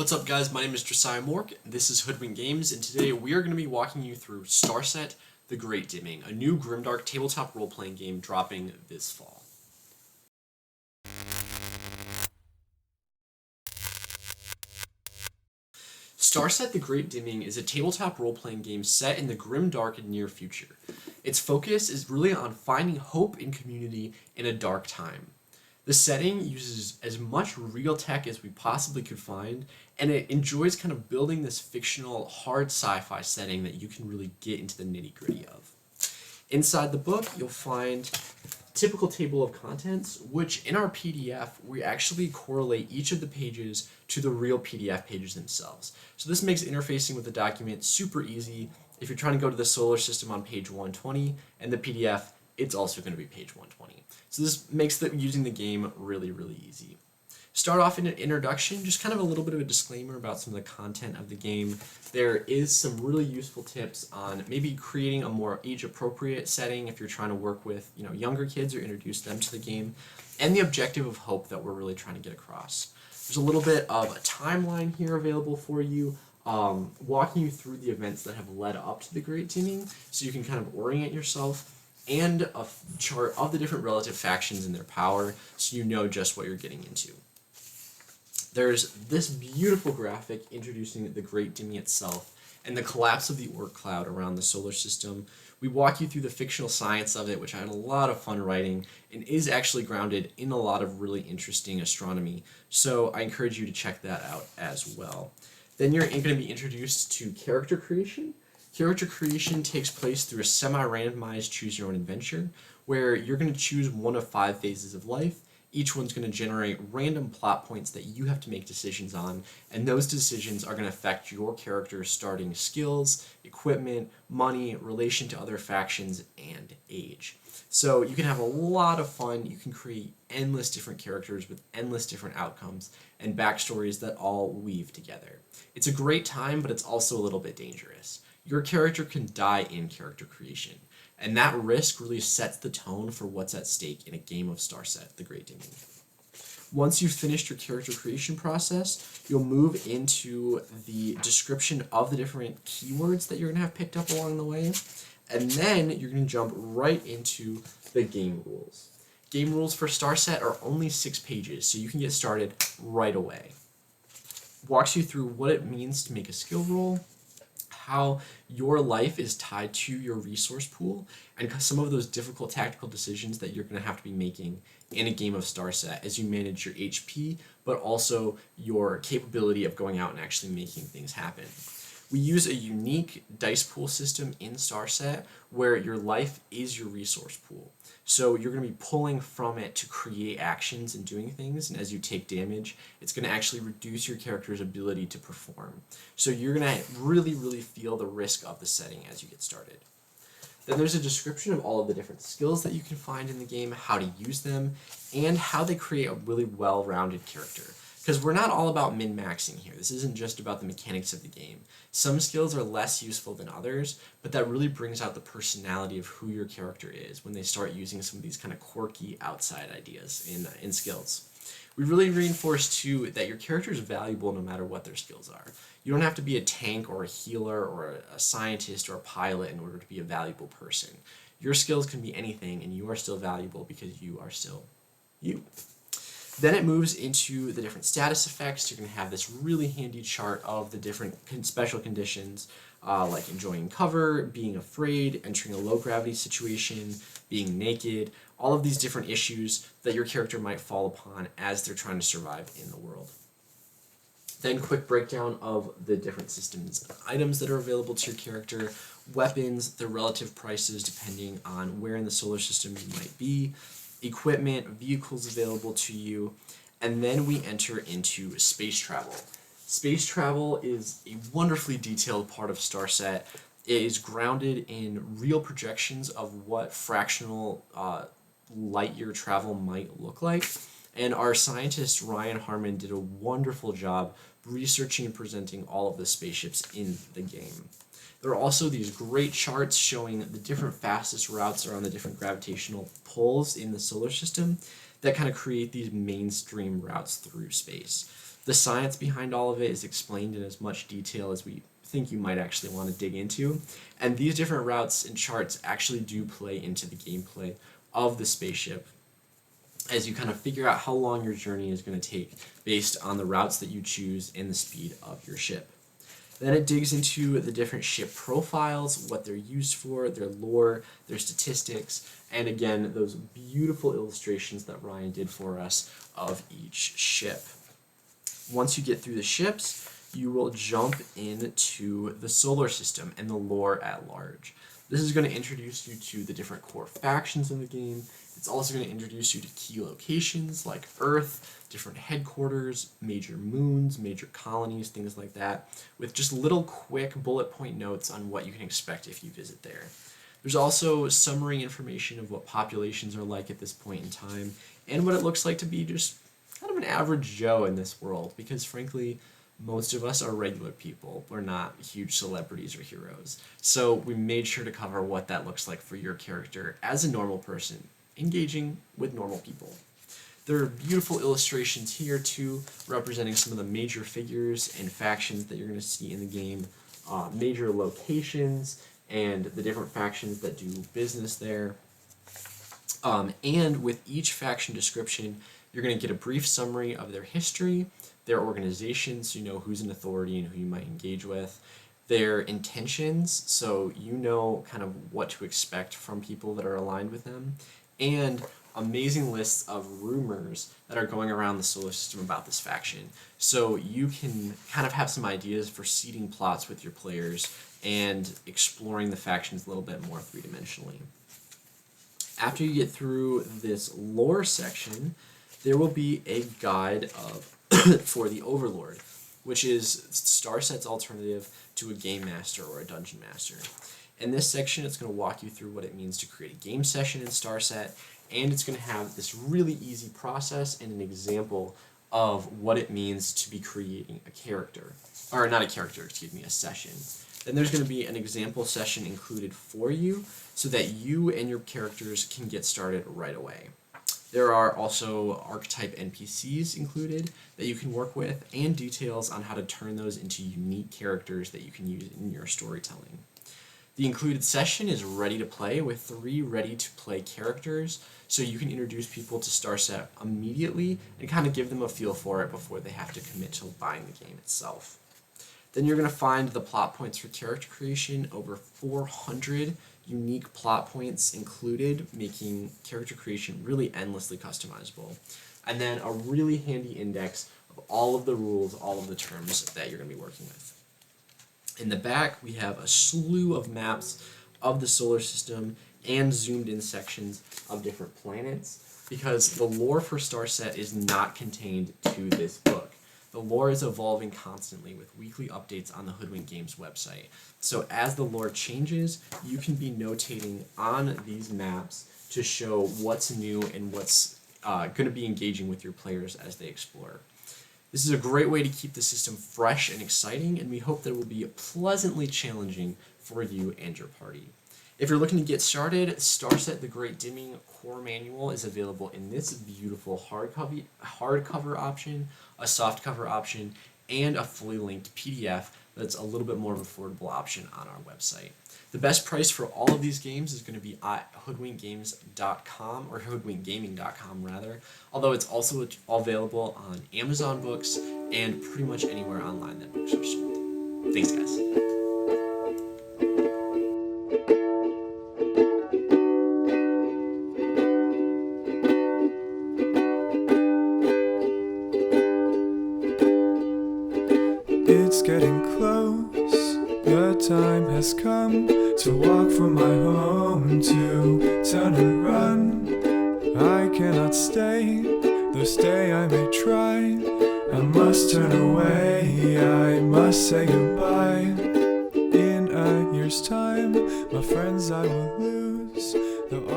What's up guys, my name is Josiah Mork, this is Hoodwink Games, and today we are going to be walking you through Starset, The Great Dimming, a new grimdark tabletop role-playing game dropping this fall. Starset, The Great Dimming is a tabletop role-playing game set in the grimdark and near future. Its focus is really on finding hope in community in a dark time. The setting uses as much real tech as we possibly could find, and it enjoys kind of building this fictional, hard sci-fi setting that you can really get into the nitty-gritty of. Inside the book, you'll find a typical table of contents, which in our PDF, we actually correlate each of the pages to the real PDF pages themselves. So this makes interfacing with the document super easy. If you're trying to go to the solar system on page 120 and the PDF, it's also going to be page 120. So this makes using the game really, really easy. Start off in an introduction, just kind of a little bit of a disclaimer about some of the content of the game. There is some really useful tips on maybe creating a more age-appropriate setting if you're trying to work with younger kids or introduce them to the game, and the objective of hope that we're really trying to get across. There's a little bit of a timeline here available for you, walking you through the events that have led up to the Great Dimming, so you can kind of orient yourself, and a chart of the different relative factions and their power, so you know just what you're getting into. There's this beautiful graphic introducing the Great Dimming itself and the collapse of the Oort cloud around the solar system. We walk you through the fictional science of it, which I had a lot of fun writing, and is actually grounded in a lot of really interesting astronomy, so I encourage you to check that out as well. Then you're going to be introduced to character creation. Character creation takes place through a semi-randomized choose-your-own-adventure, where you're going to choose one of 5 phases of life. Each one's going to generate random plot points that you have to make decisions on, and those decisions are going to affect your character's starting skills, equipment, money, relation to other factions, and age. So you can have a lot of fun. You can create endless different characters with endless different outcomes and backstories that all weave together. It's a great time, but it's also a little bit dangerous. Your character can die in character creation, and that risk really sets the tone for what's at stake in a game of Starset, The Great Dimming. Once you've finished your character creation process, you'll move into the description of the different keywords that you're going to have picked up along the way, and then you're going to jump right into the game rules. Game rules for Starset are only 6 pages, so you can get started right away. Walks you through what it means to make a skill roll, how your life is tied to your resource pool, and some of those difficult tactical decisions that you're going to have to be making in a game of Starset as you manage your HP, but also your capability of going out and actually making things happen. We use a unique dice pool system in Starset where your life is your resource pool. So you're going to be pulling from it to create actions and doing things, and as you take damage, it's going to actually reduce your character's ability to perform. So you're going to really, really feel the risk of the setting as you get started. Then there's a description of all of the different skills that you can find in the game, how to use them, and how they create a really well-rounded character. Because we're not all about min-maxing here. This isn't just about the mechanics of the game. Some skills are less useful than others, but that really brings out the personality of who your character is when they start using some of these kind of quirky outside ideas in skills. We really reinforce, too, that your character is valuable no matter what their skills are. You don't have to be a tank or a healer or a scientist or a pilot in order to be a valuable person. Your skills can be anything, and you are still valuable because you are still you. Then it moves into the different status effects. You're going to have this really handy chart of the different special conditions, like enjoying cover, being afraid, entering a low-gravity situation, being naked, all of these different issues that your character might fall upon as they're trying to survive in the world. Then quick breakdown of the different systems and items that are available to your character, weapons, their relative prices depending on where in the solar system you might be, equipment, vehicles available to you, and then we enter into space travel. Space travel is a wonderfully detailed part of Starset. It is grounded in real projections of what fractional light year travel might look like, and our scientist Ryan Harmon did a wonderful job researching and presenting all of the spaceships in the game. There are also these great charts showing the different fastest routes around the different gravitational pulls in the solar system that kind of create these mainstream routes through space. The science behind all of it is explained in as much detail as we think you might actually want to dig into, and these different routes and charts actually do play into the gameplay of the spaceship as you kind of figure out how long your journey is going to take based on the routes that you choose and the speed of your ship. Then it digs into the different ship profiles, what they're used for, their lore, their statistics, and again, those beautiful illustrations that Ryan did for us of each ship. Once you get through the ships, you will jump into the solar system and the lore at large. This is going to introduce you to the different core factions in the game. It's also going to introduce you to key locations like Earth, different headquarters, major moons, major colonies, things like that, with just little quick bullet point notes on what you can expect if you visit there. There's also summary information of what populations are like at this point in time, and what it looks like to be just kind of an average Joe in this world, because frankly, most of us are regular people. We're not huge celebrities or heroes. So we made sure to cover what that looks like for your character as a normal person, engaging with normal people. There are beautiful illustrations here too, representing some of the major figures and factions that you're going to see in the game, major locations, and the different factions that do business there. And with each faction description, you're going to get a brief summary of their history, their organizations, so you know who's an authority and who you might engage with, their intentions, so you know kind of what to expect from people that are aligned with them, and amazing lists of rumors that are going around the solar system about this faction. So you can kind of have some ideas for seeding plots with your players and exploring the factions a little bit more three-dimensionally. After you get through this lore section, there will be a guide of for the Overlord, which is Starset's alternative to a game master or a dungeon master. In this section, it's going to walk you through what it means to create a game session in Starset, and it's going to have this really easy process and an example of what it means to be creating a character. Or not a character, excuse me, a session. Then there's going to be an example session included for you so that you and your characters can get started right away. There are also archetype NPCs included that you can work with, and details on how to turn those into unique characters that you can use in your storytelling. The included session is ready to play with 3 ready-to-play characters, so you can introduce people to Starset immediately and kind of give them a feel for it before they have to commit to buying the game itself. Then you're going to find the plot points for character creation, over 400 unique plot points included, making character creation really endlessly customizable. And then a really handy index of all of the rules, all of the terms that you're going to be working with. In the back, we have a slew of maps of the solar system and zoomed in sections of different planets, because the lore for Starset is not contained to this book. The lore is evolving constantly with weekly updates on the Hoodwink Games website. So as the lore changes, you can be notating on these maps to show what's new and what's going to be engaging with your players as they explore. This is a great way to keep the system fresh and exciting, and we hope that it will be pleasantly challenging for you and your party. If you're looking to get started, Starset the Great Dimming Core Manual is available in this beautiful hardcover option, a softcover option, and a fully linked PDF that's a little bit more of an affordable option on our website. The best price for all of these games is going to be at hoodwinkgames.com, or hoodwinkgaming.com rather, although it's also available on Amazon Books and pretty much anywhere online that books are sold. Thanks, guys. It's getting close, the time has come to walk from my home, to turn and run. I cannot stay, though stay I may try. I must turn away, I must say goodbye. In a year's time, my friends I will lose, though